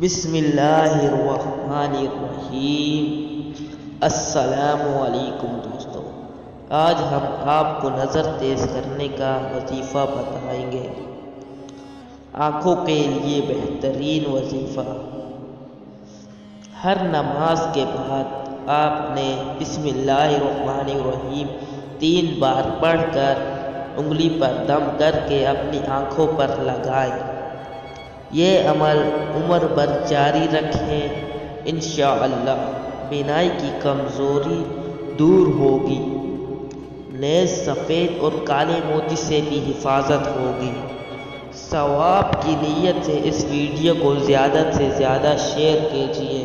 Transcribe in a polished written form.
بسم اللہ الرحمن الرحیم۔ السلام علیکم دوستو، آج ہم آپ کو نظر تیز کرنے کا وظیفہ بتائیں گے۔ آنکھوں کے لیے بہترین وظیفہ۔ ہر نماز کے بعد آپ نے بسم اللہ الرحمن الرحیم 3 بار پڑھ کر انگلی پر دم کر کے اپنی آنکھوں پر لگائیں۔ یہ عمل عمر بھر جاری رکھیں، انشاءاللہ بینائی کی کمزوری دور ہوگی، نیز سفید اور کالے موتی سے بھی حفاظت ہوگی۔ ثواب کی نیت سے اس ویڈیو کو زیادہ سے زیادہ شیئر کیجیے۔